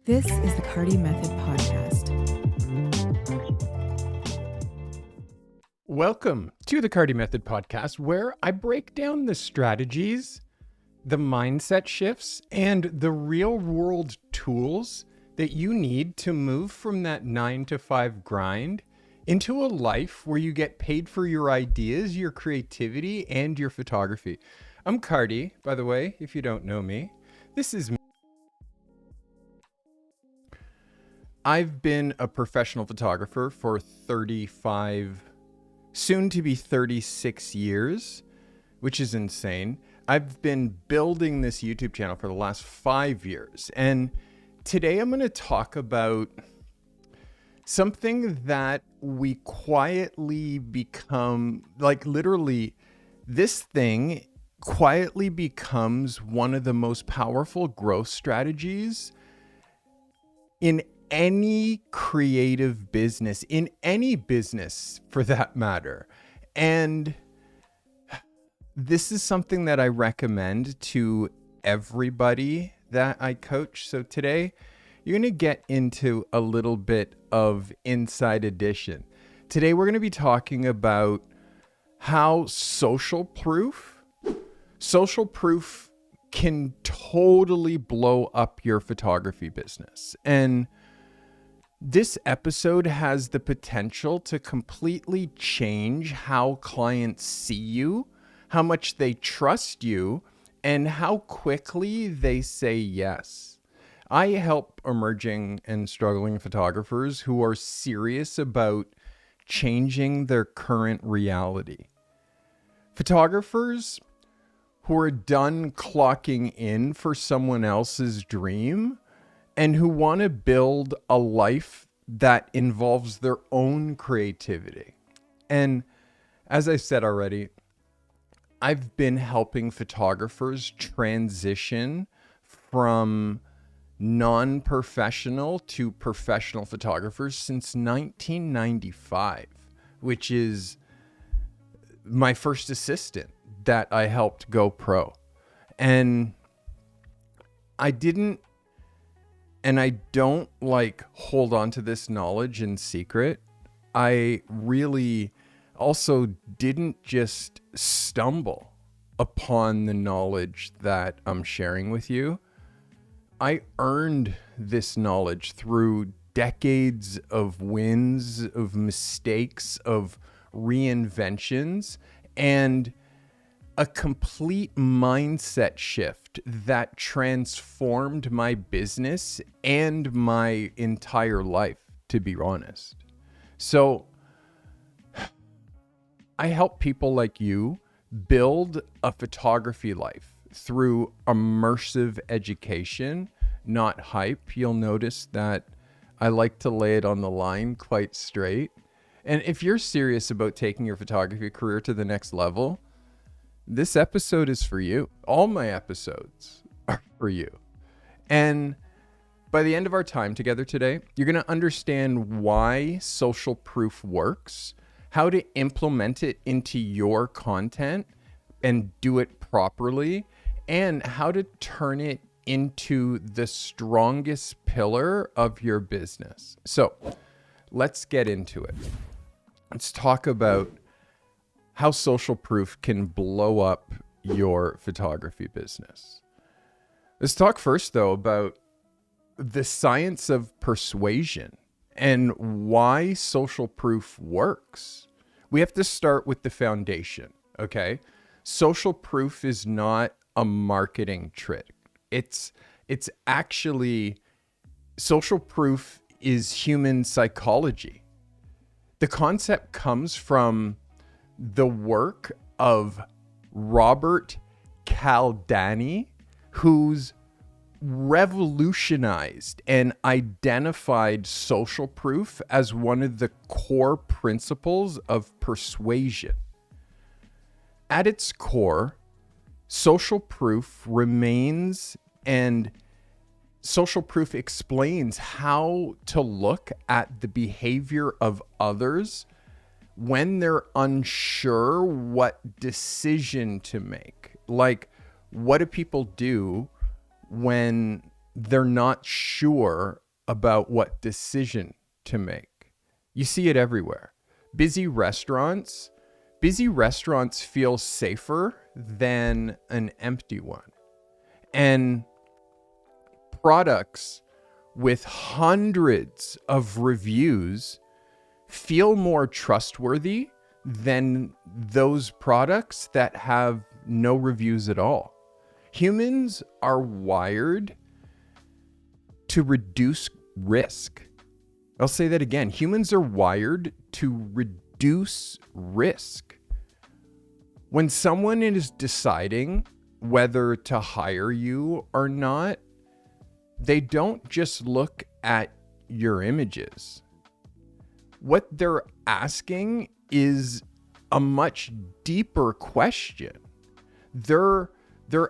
This is the Carty Method Podcast. Welcome to the Carty Method Podcast, where I break down the strategies, the mindset shifts, and the real-world tools that you need to move from that 9-to-5 grind into a life where you get paid for your ideas, your creativity, and your photography. I'm Carty, by the way, if you don't know me. This is me. I've been a professional photographer for 35, soon to be 36 years, which is insane. I've been building this YouTube channel for the last 5 years. And today I'm going to talk about something that we quietly become, like literally, this thing quietly becomes one of the most powerful growth strategies in any creative business, in any business for that matter. And this is something that I recommend to everybody that I coach. So today, you're going to get into a little bit of inside edition. Today, we're going to be talking about how social proof can totally blow up your photography business. And this episode has the potential to completely change how clients see you, how much they trust you, and how quickly they say yes. I help emerging and struggling photographers who are serious about changing their current reality. Photographers who are done clocking in for someone else's dream and who want to build a life that involves their own creativity. And as I said already, I've been helping photographers transition from non-professional to professional photographers since 1995, which is my first assistant that I helped go pro. And I don't like hold on to this knowledge in secret. I really also didn't just stumble upon the knowledge that I'm sharing with you. I earned this knowledge through decades of wins, of mistakes, of reinventions, and a complete mindset shift that transformed my business and my entire life, to be honest. So I help people like you build a photography life through immersive education, not hype. You'll notice that I like to lay it on the line quite straight. And if you're serious about taking your photography career to the next level, this episode is for you. All my episodes are for you. And by the end of our time together today, you're going to understand why social proof works, how to implement it into your content and do it properly, and how to turn it into the strongest pillar of your business. So let's get into it. Let's talk about how social proof can blow up your photography business. Let's talk first, though, about the science of persuasion and why social proof works. We have to start with the foundation, okay? Social proof is not a marketing trick. It's actually, social proof is human psychology. The concept comes from the work of Robert Cialdini, who's revolutionized and identified social proof as one of the core principles of persuasion. At its core, social proof remains, and social proof explains how to look at the behavior of others when they're unsure what decision to make. Like, what do people do when they're not sure about what decision to make. You see it everywhere. Busy restaurants feel safer than an empty one. And products with hundreds of reviews feel more trustworthy than those products that have no reviews at all. Humans are wired to reduce risk. I'll say that again. Humans are wired to reduce risk. When someone is deciding whether to hire you or not, they don't just look at your images. What they're asking is a much deeper question. They're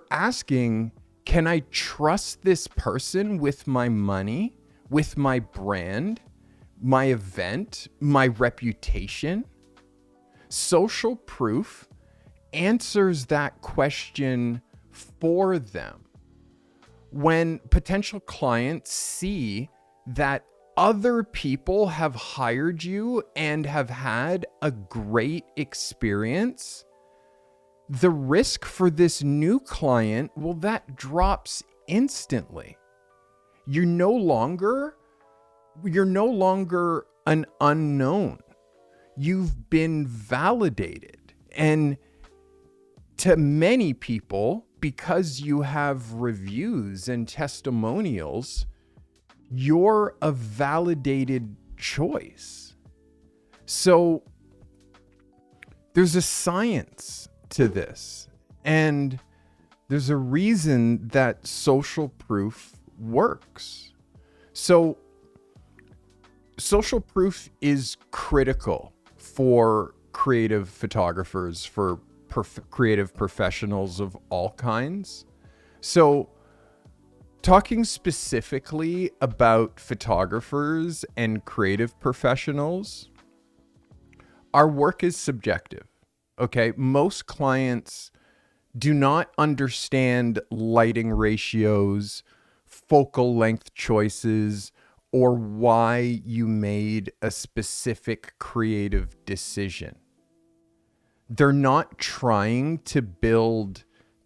asking, can I trust this person with my money, with my brand, my event, my reputation? Social proof answers that question for them. When potential clients see that other people have hired you and have had a great experience, the risk for this new client, well, that drops instantly. You're no longer an unknown. You've been validated. And to many people, because you have reviews and testimonials, you're a validated choice. So there's a science to this, and there's a reason that social proof works. So social proof is critical for creative photographers, for creative professionals of all kinds. So talking specifically about photographers and creative professionals, our work is subjective. Okay, most clients do not understand lighting ratios, focal length choices, or why you made a specific creative decision. They're not trying to build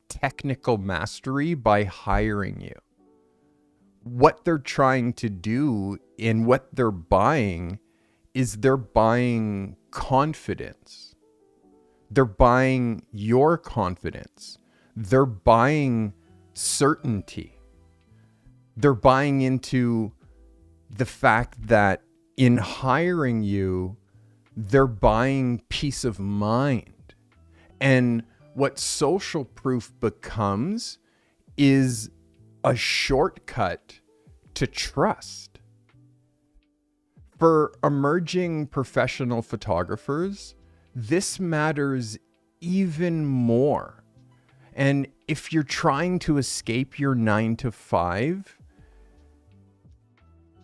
technical mastery by hiring you. What they're trying to do and what they're buying is they're buying confidence. They're buying your confidence. They're buying certainty. They're buying into the fact that in hiring you, they're buying peace of mind. And what social proof becomes is a shortcut to trust. For emerging professional photographers, this matters even more. And if you're trying to escape your 9-to-5,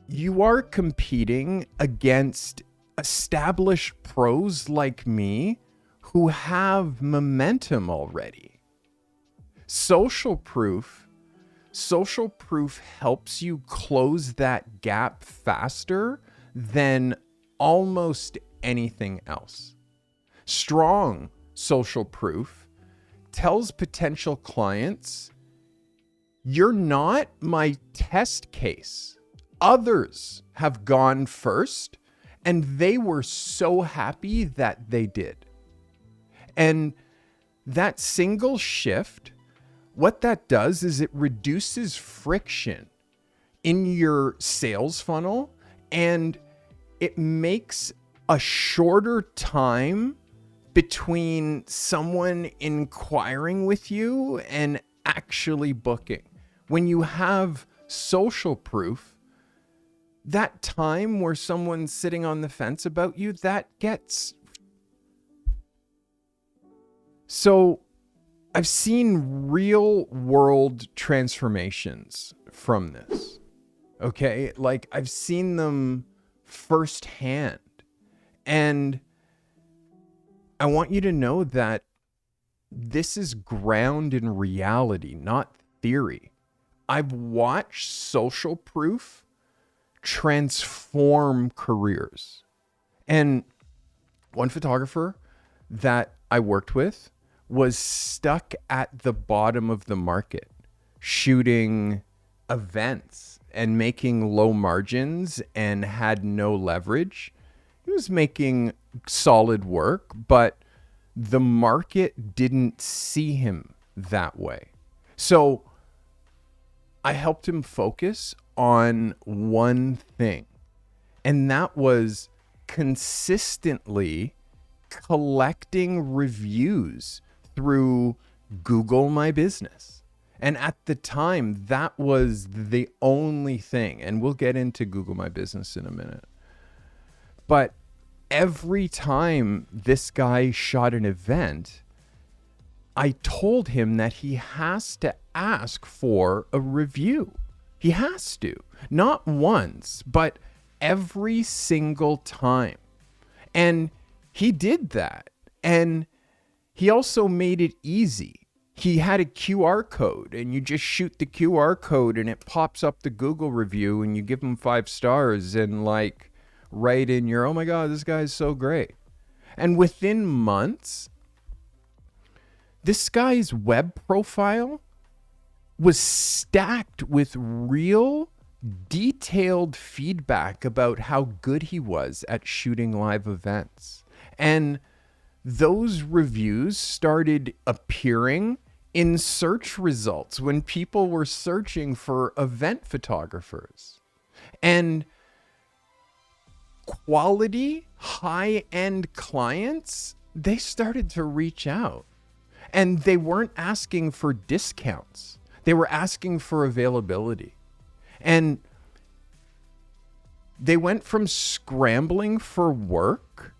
you are competing against established pros like me who have momentum already. Social proof helps you close that gap faster than almost anything else. Strong social proof tells potential clients, you're not my test case. Others have gone first, and they were so happy that they did. And that single shift, what that does is it reduces friction in your sales funnel, and it makes a shorter time between someone inquiring with you and actually booking. When you have social proof, that time where someone's sitting on the fence about you, that gets... So I've seen real world transformations from this. Okay? Like, I've seen them firsthand. And I want you to know that this is ground in reality, not theory. I've watched social proof transform careers. And one photographer that I worked with was stuck at the bottom of the market, shooting events and making low margins and had no leverage. He was making solid work, but the market didn't see him that way. So I helped him focus on one thing, and that was consistently collecting reviews through Google My Business. And at the time, that was the only thing. And we'll get into Google My Business in a minute. But every time this guy shot an event, I told him that he has to ask for a review. He has to. Not once, but every single time. And he did that. And he also made it easy. He had a QR code, and you just shoot the QR code and it pops up the Google review, and you give him 5 stars and like write in your, oh my God, this guy's so great. And within months, this guy's web profile was stacked with real detailed feedback about how good he was at shooting live events. And those reviews started appearing in search results when people were searching for event photographers. And quality, high-end clients, they started to reach out. And they weren't asking for discounts. They were asking for availability. And they went from scrambling for work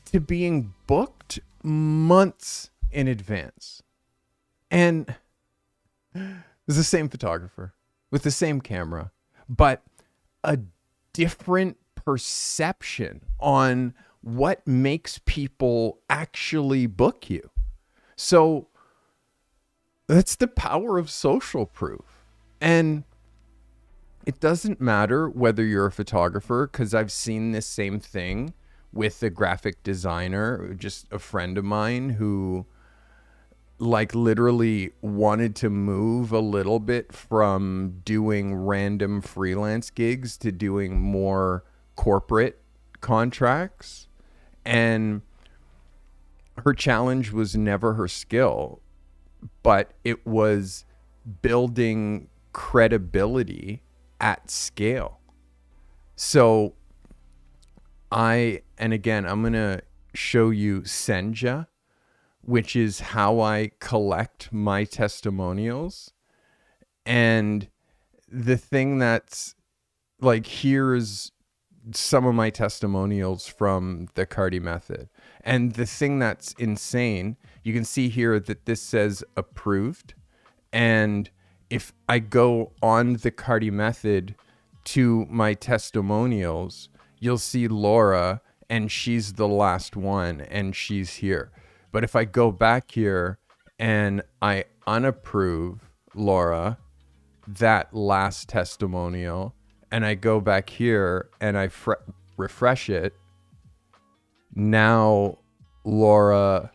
to being booked months in advance. And it was the same photographer with the same camera, but a different perception on what makes people actually book you. So that's the power of social proof. And it doesn't matter whether you're a photographer, because I've seen this same thing with a graphic designer, just a friend of mine who like literally wanted to move a little bit from doing random freelance gigs to doing more corporate contracts. And her challenge was never her skill, but it was building credibility at scale. So I'm going to show you Senja, which is how I collect my testimonials. And the thing that's like, here's some of my testimonials from the Carty method. And the thing that's insane, you can see here that this says approved. And if I go on the Carty method to my testimonials, you'll see Laura, and she's the last one, and she's here. But if I go back here and I unapprove Laura, that last testimonial, and I go back here and I refresh it, now Laura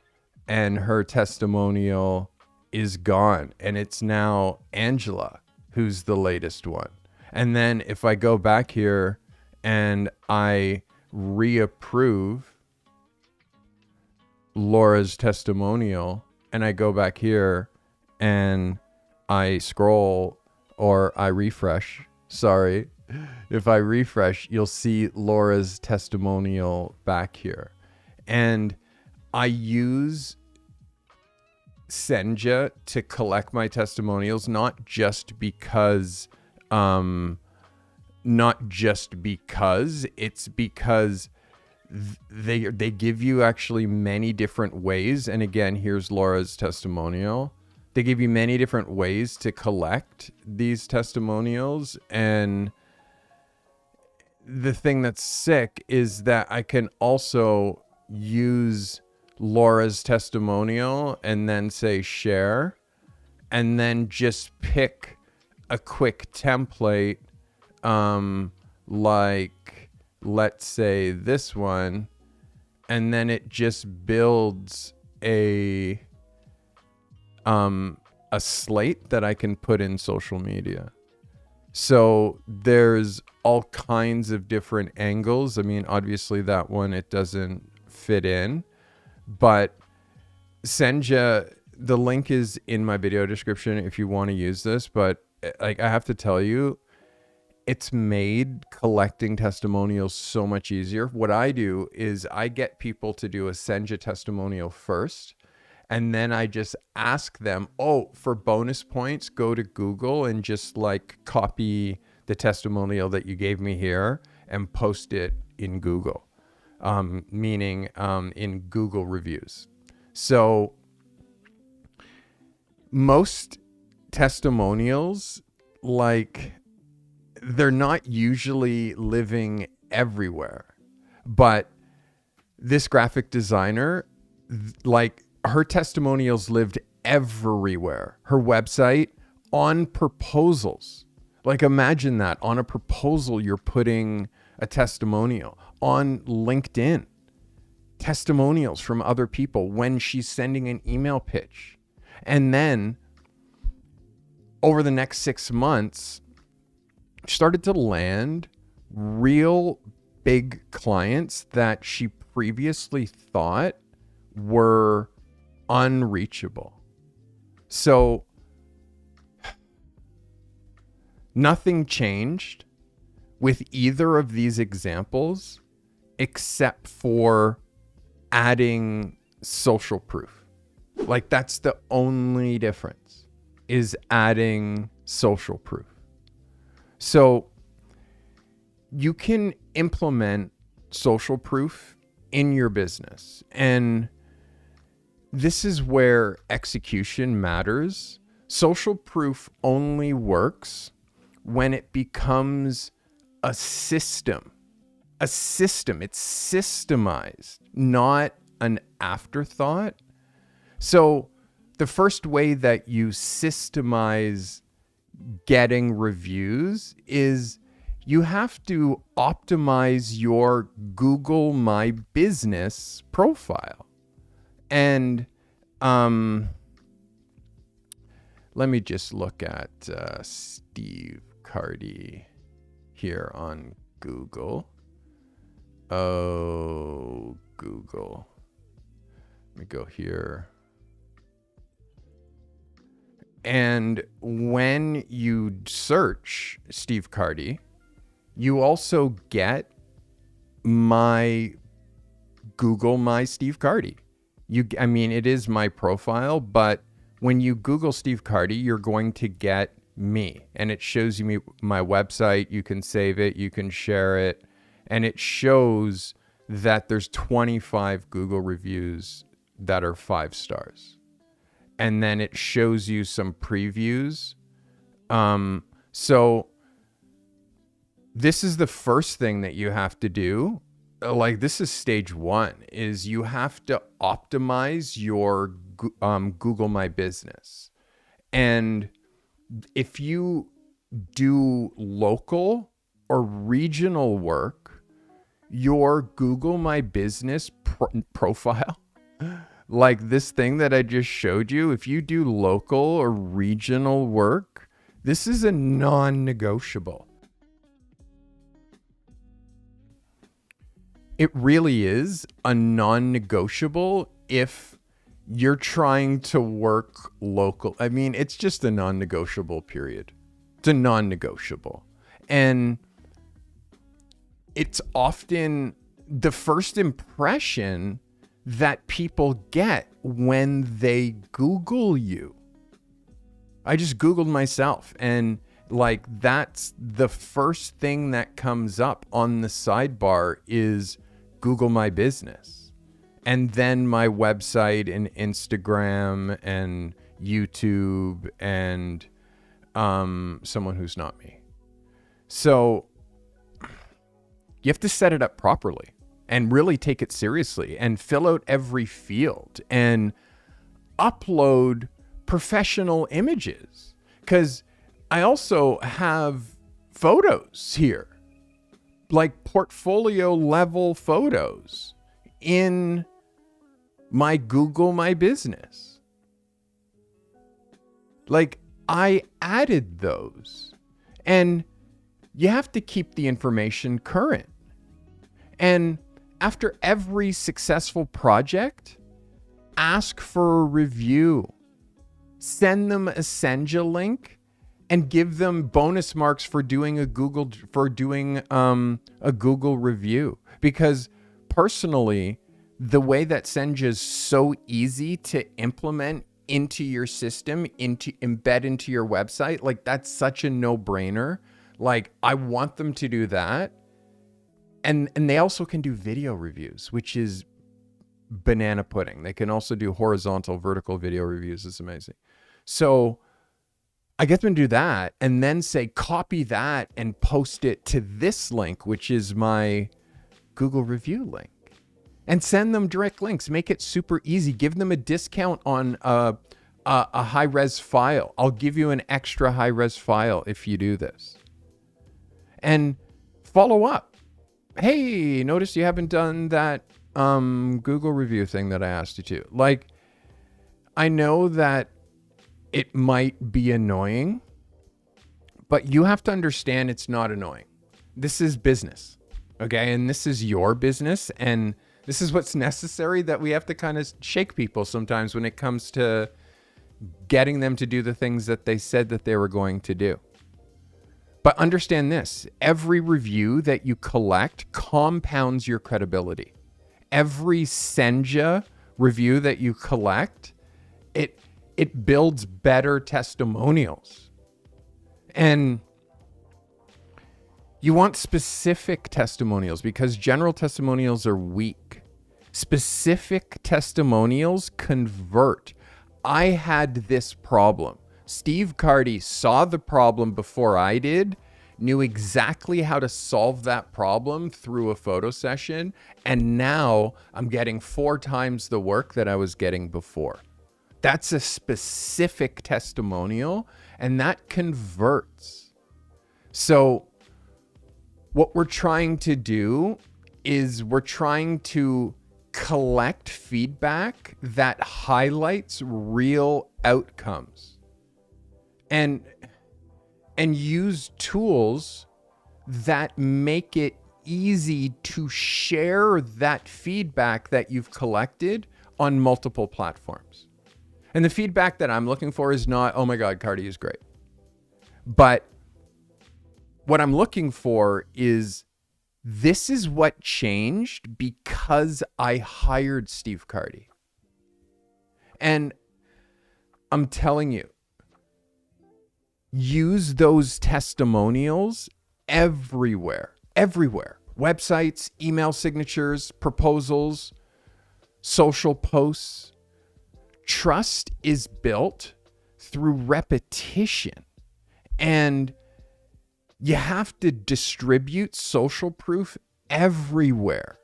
and her testimonial is gone, and it's now Angela who's the latest one. And then if I go back here and I reapprove Laura's testimonial, and I go back here and I scroll or I refresh, if I refresh, you'll see Laura's testimonial back here. And I use Senja to collect my testimonials, not just because it's because they give you actually many different ways. And again, here's Laura's testimonial. They give you many different ways to collect these testimonials. And the thing that's sick is that I can also use Laura's testimonial and then say share, and then just pick a quick template, like let's say this one, and then it just builds a slate that I can put in social media. So there's all kinds of different angles. I mean, obviously that one, it doesn't fit in, but Senja, the link is in my video description if you want to use this, but like I have to tell you, it's made collecting testimonials so much easier. What I do is I get people to do a Senja testimonial first, and then I just ask them, oh, for bonus points, go to Google and just like copy the testimonial that you gave me here and post it in Google, meaning in Google reviews. So most testimonials, like, they're not usually living everywhere, but this graphic designer, like, her testimonials lived everywhere. Her website, on proposals. Like, imagine that. On a proposal, you're putting a testimonial. On LinkedIn, testimonials from other people when she's sending an email pitch. And then over the next 6 months, started to land real big clients that she previously thought were unreachable. So nothing changed with either of these examples except for adding social proof. Like, that's the only difference, is adding social proof. So you can implement social proof in your business, and this is where execution matters. Social proof only works when it becomes a system. A system. It's systemized, not an afterthought. So the first way that you systemize getting reviews is you have to optimize your Google My Business profile. And let me just look at Steve Carty here on Google. Oh, Google. Let me go here. And when you search Steve Carty, you also get my Google My Steve Carty. I mean, it is my profile, but when you Google Steve Carty, you're going to get me, and it shows you my website. You can save it, you can share it, and it shows that there's 25 Google reviews that are 5 stars. And then it shows you some previews. So this is the first thing that you have to do. Like, this is stage 1, is you have to optimize your Google My Business. And if you do local or regional work, your Google My Business profile, like this thing that I just showed you, if you do local or regional work, this is a non-negotiable. It really is a non-negotiable if you're trying to work local. I mean, it's just a non-negotiable, period. It's a non-negotiable. And it's often the first impression that people get when they Google you. I just Googled myself, and like, that's the first thing that comes up on the sidebar is Google My Business. And then my website and Instagram and YouTube and someone who's not me. So you have to set it up properly and really take it seriously and fill out every field and upload professional images. Because I also have photos here, like portfolio level photos in my Google My Business. Like, I added those, and you have to keep the information current. And after every successful project, ask for a review, send them a Senja link, and give them bonus marks for doing a Google review. Because personally, the way that Senja is so easy to implement into your system, embed into your website, like that's such a no-brainer. Like, I want them to do that. And they also can do video reviews, which is banana pudding. They can also do horizontal, vertical video reviews. It's amazing. So I get them to do that and then say, copy that and post it to this link, which is my Google review link, and send them direct links. Make it super easy. Give them a discount on a high-res file. I'll give you an extra high-res file if you do this. And follow up. Hey, notice you haven't done that Google review thing that I asked you to. Like, I know that it might be annoying, but you have to understand it's not annoying. This is business, okay? And this is your business, and this is what's necessary, that we have to kind of shake people sometimes when it comes to getting them to do the things that they said that they were going to do. But understand this, every review that you collect compounds your credibility. Every Senja review that you collect, it builds better testimonials. And you want specific testimonials because general testimonials are weak. Specific testimonials convert. I had this problem. Steve Carty saw the problem before I did, knew exactly how to solve that problem through a photo session, and now I'm getting 4 times the work that I was getting before. That's a specific testimonial, and that converts. So what we're trying to do is we're trying to collect feedback that highlights real outcomes. And use tools that make it easy to share that feedback that you've collected on multiple platforms. And the feedback that I'm looking for is not, oh my God, Carty is great. But what I'm looking for is, this is what changed because I hired Steve Carty. And I'm telling you, use those testimonials everywhere. Websites, email signatures, proposals, social posts. Trust is built through repetition. And you have to distribute social proof everywhere.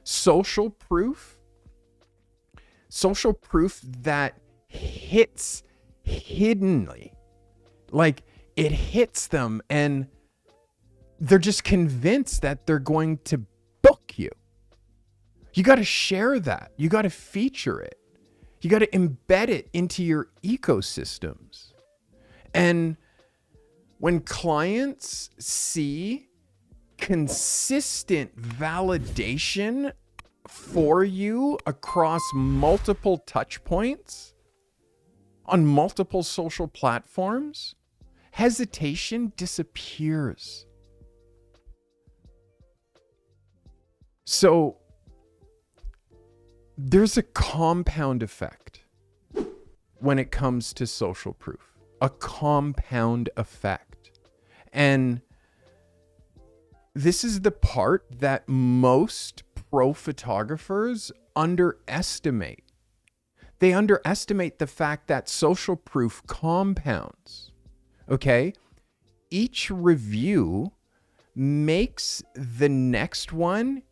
Social proof that hits hiddenly. Like, it hits them and they're just convinced that they're going to book you. You got to share that. You got to feature it. You got to embed it into your ecosystems. And when clients see consistent validation for you across multiple touch points on multiple social platforms, hesitation disappears. So there's a compound effect when it comes to social proof, a compound effect. And this is the part that most pro photographers underestimate. They underestimate the fact that social proof compounds. Okay? Each review makes the next one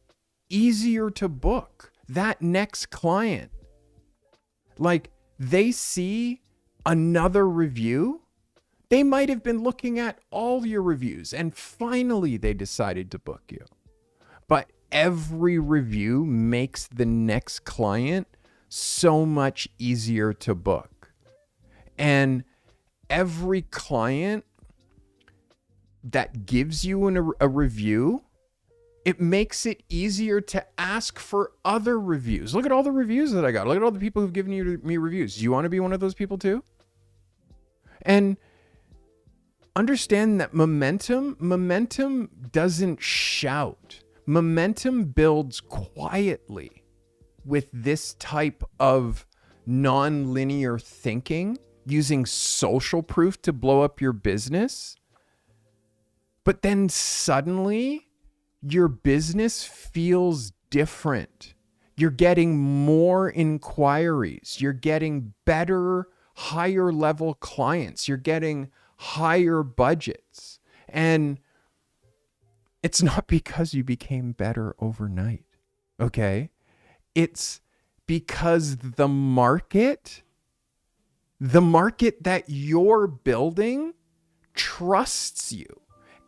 easier to book. That next client, like, they see another review They might have been looking at all your reviews and finally they decided to book you. But every review makes the next client so much easier to book. And every client that gives you a review, it makes it easier to ask for other reviews. Look at all the reviews that I got. Look at all the people who've given me reviews. Do you want to be one of those people too? And understand that momentum doesn't shout. Momentum builds quietly with this type of non-linear thinking, using social proof to blow up your business. But then suddenly your business feels different. You're getting more inquiries. You're getting better, higher level clients. You're getting higher budgets. And it's not because you became better overnight, okay? It's because the market that you're building trusts you.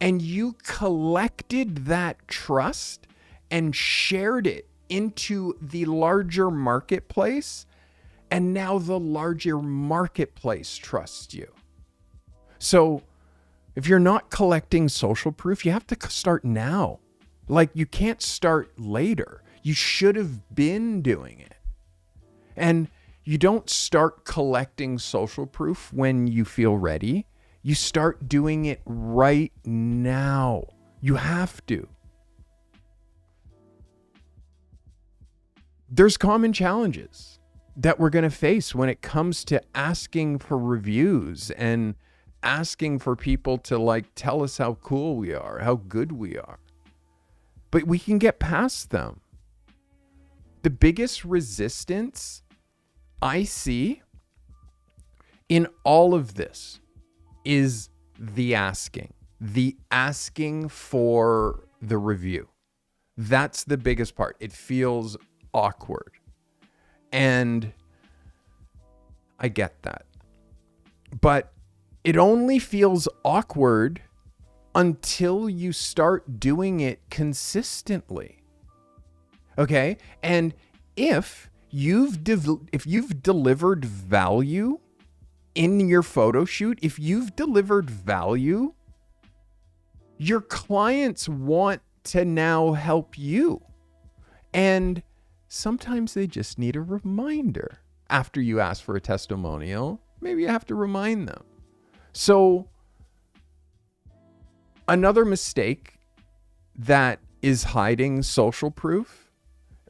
And you collected that trust and shared it into the larger marketplace. And now the larger marketplace trusts you. So if you're not collecting social proof, you have to start now. Like, you can't start later. You should have been doing it. And you don't start collecting social proof when you feel ready. You start doing it right now. You have to. There's common challenges that we're going to face when it comes to asking for reviews and asking for people to like tell us how cool we are, how good we are. But we can get past them. The biggest resistance I see in all of this is the asking for the review. That's the biggest part. It feels awkward. And I get that. But it only feels awkward until you start doing it consistently. Okay? And if you've delivered value in your photo shoot, if you've delivered value, your clients want to now help you. And sometimes they just need a reminder. After you ask for a testimonial, maybe you have to remind them. So another mistake that is hiding social proof,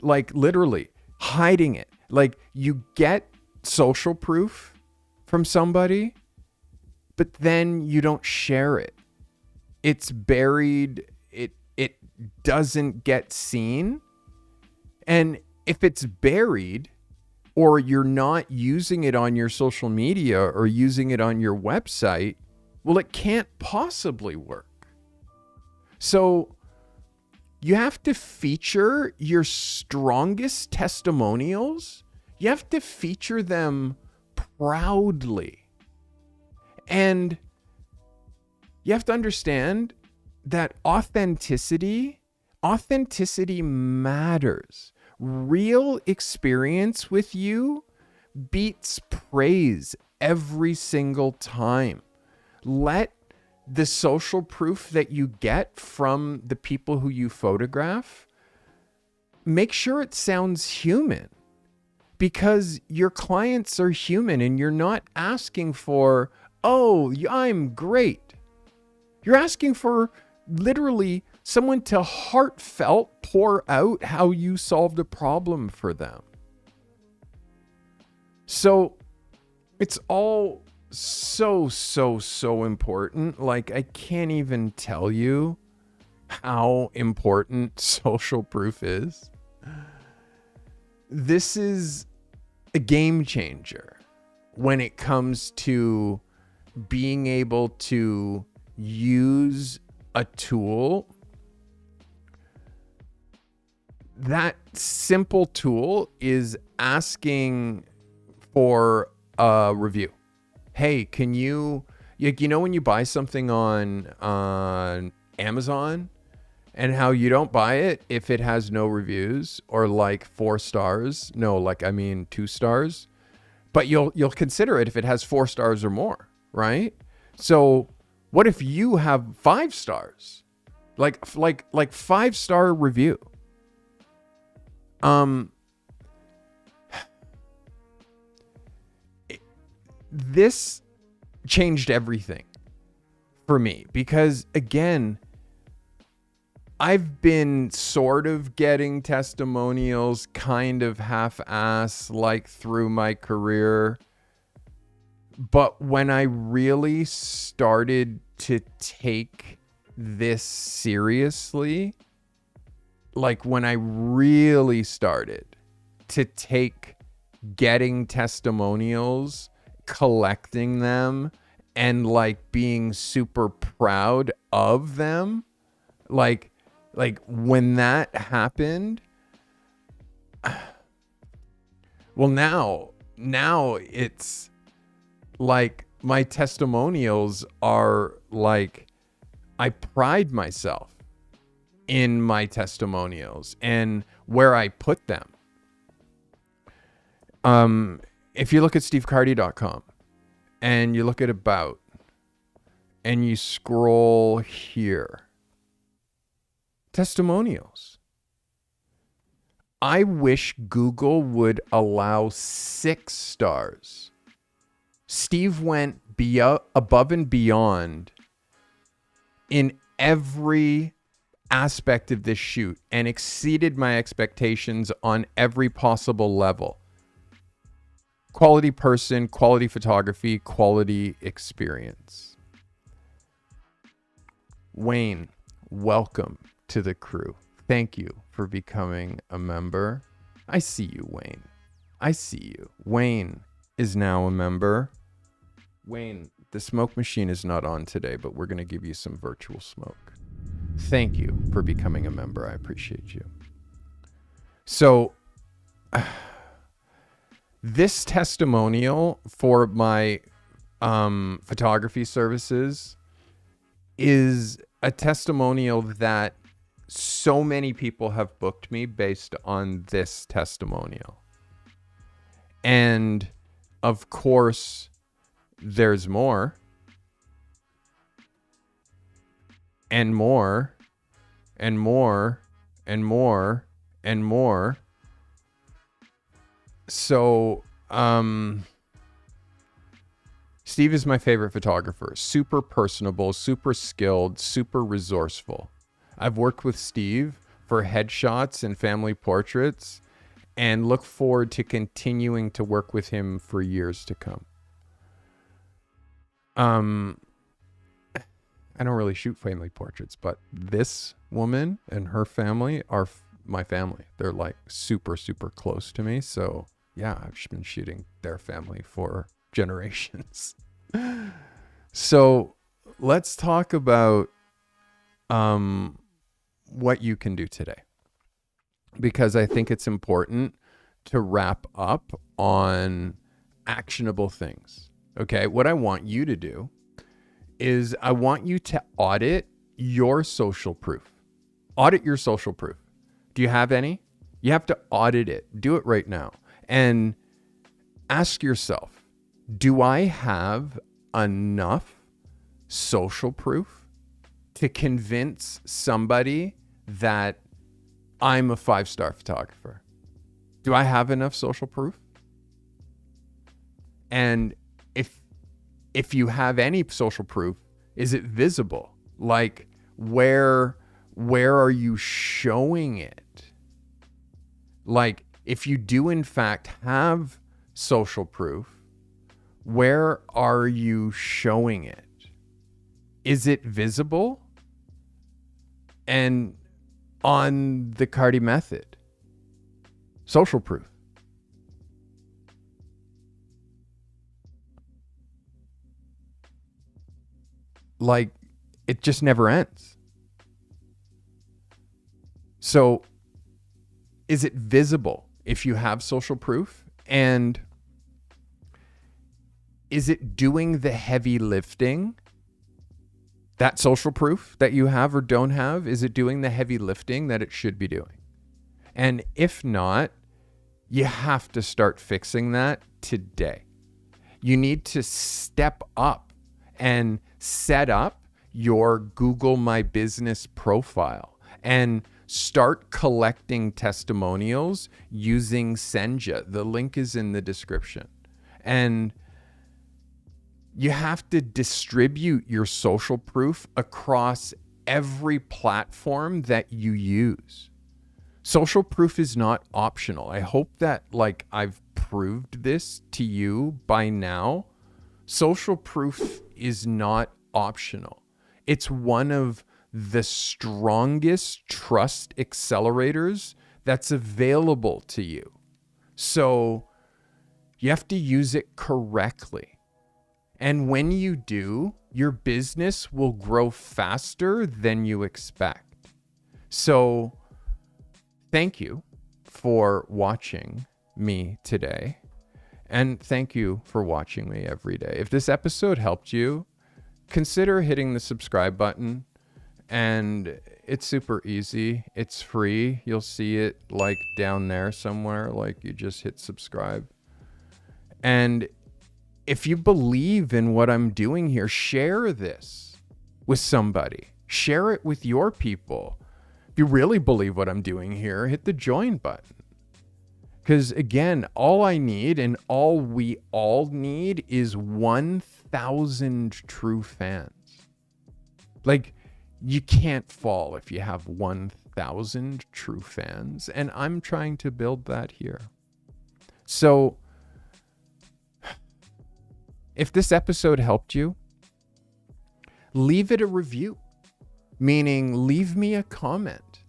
like literally hiding it. Like, you get social proof from somebody, but then you don't share it. It's buried. It doesn't get seen. And if it's buried, or you're not using it on your social media or using it on your website, well, it can't possibly work. So you have to feature your strongest testimonials. You have to feature them proudly. And you have to understand that authenticity matters. Real experience with you beats praise every single time. Let the social proof that you get from the people who you photograph, make sure it sounds human, because your clients are human and you're not asking for, oh, I'm great. You're asking for literally someone to heartfelt pour out how you solved a problem for them. So it's all so important. Like, I can't even tell you how important social proof is. This is a game changer when it comes to being able to use a tool. That simple tool is asking for a review. Hey, can you Like, you know, when you buy something on Amazon, and how you don't buy it if it has no reviews or like 4 stars. No, like, I mean 2 stars. But you'll consider it if it has 4 stars or more, right? So what if you have 5 stars? Like 5-star review. This changed everything for me because, again, I've been sort of getting testimonials kind of half-ass like through my career. But when I really started to take this seriously, like when I really started to take getting testimonials, collecting them, and like being super proud of them, like when that happened, well, now it's like my testimonials are like, I pride myself in my testimonials and where I put them. If you look at stevecarty.com and you look at about and you scroll here, testimonials. I wish Google would allow 6 stars. Steve went above and beyond in every aspect of this shoot and exceeded my expectations on every possible level. Quality person, quality photography, quality experience. Wayne, welcome to the crew. Thank you for becoming a member. I see you, Wayne. I see you. Wayne is now a member. Wayne, the smoke machine is not on today, but we're going to give you some virtual smoke. Thank you for becoming a member. I appreciate you. So, this testimonial for my photography services is a testimonial that so many people have booked me based on this testimonial. And of course, there's more and more and more and more and more. So, Steve is my favorite photographer. Super personable, super skilled, super resourceful. I've worked with Steve for headshots and family portraits and look forward to continuing to work with him for years to come. I don't really shoot family portraits, but this woman and her family are my family. They're like super, super close to me. So yeah, I've been shooting their family for generations. So let's talk about what you can do today, because I think it's important to wrap up on actionable things. Okay, what I want you to do is I want you to audit your social proof. Audit your social proof. Do you have any? You have to audit it. Do it right now. And ask yourself, do I have enough social proof to convince somebody that I'm a 5-star photographer? Do I have enough social proof? And if you have any social proof, is it visible? Like, where are you showing it? Like, if you do in fact have social proof, where are you showing it? Is it visible? And on the Carty method, social proof. Like, it just never ends. So, is it visible if you have social proof? And is it doing the heavy lifting? That social proof that you have or don't have, is it doing the heavy lifting that it should be doing? And if not, you have to start fixing that today. You need to step up and set up your Google My Business profile and start collecting testimonials using Senja. The link is in the description. And you have to distribute your social proof across every platform that you use. Social proof is not optional. I hope that I've proved this to you by now. Social proof is not optional. It's one of the strongest trust accelerators that's available to you. So you have to use it correctly. And when you do, your business will grow faster than you expect. So thank you for watching me today. And thank you for watching me every day. If this episode helped you, consider hitting the subscribe button. And it's super easy. It's free. You'll see it down there somewhere. You just hit subscribe. And if you believe in what I'm doing here, share this with somebody. Share it with your people. If you really believe what I'm doing here, hit the join button. Because again, all I need and all we all need is 1,000 true fans. You can't fall if you have 1,000 true fans. And I'm trying to build that here. So if this episode helped you, leave it a review, meaning leave me a comment.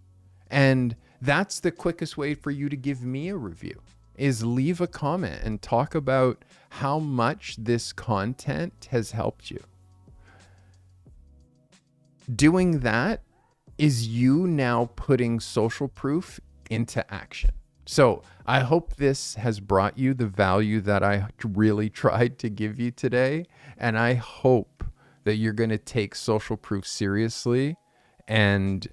And that's the quickest way for you to give me a review, is leave a comment and talk about how much this content has helped you. Doing that is you now putting social proof into action. So I hope this has brought you the value that I really tried to give you today. And I hope that you're going to take social proof seriously. And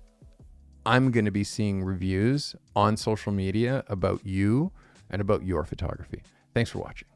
I'm going to be seeing reviews on social media about you and about your photography. Thanks for watching.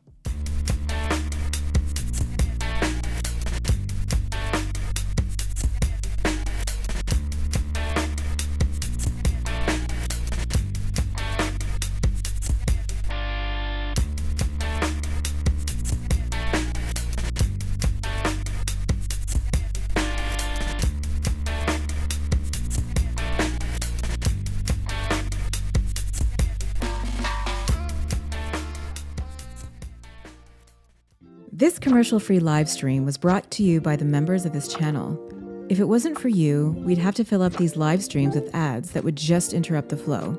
This commercial-free live stream was brought to you by the members of this channel. If it wasn't for you, we'd have to fill up these live streams with ads that would just interrupt the flow.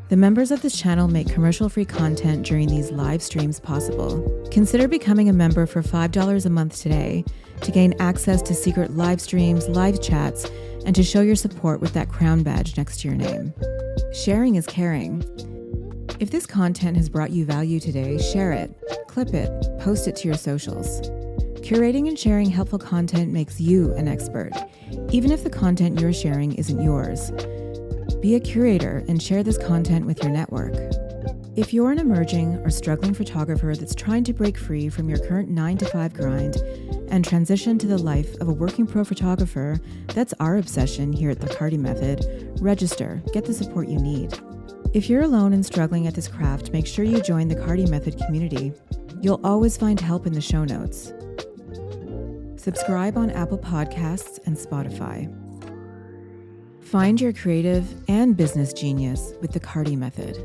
The members of this channel make commercial-free content during these live streams possible. Consider becoming a member for $5 a month today to gain access to secret live streams, live chats, and to show your support with that crown badge next to your name. Sharing is caring. If this content has brought you value today, share it, clip it, post it to your socials. Curating and sharing helpful content makes you an expert, even if the content you're sharing isn't yours. Be a curator and share this content with your network. If you're an emerging or struggling photographer that's trying to break free from your current 9-to-5 grind and transition to the life of a working pro photographer, that's our obsession here at the Carty Method. Register, get the support you need. If you're alone and struggling at this craft, make sure you join the Carty Method community. You'll always find help in the show notes. Subscribe on Apple Podcasts and Spotify. Find your creative and business genius with the Carty Method.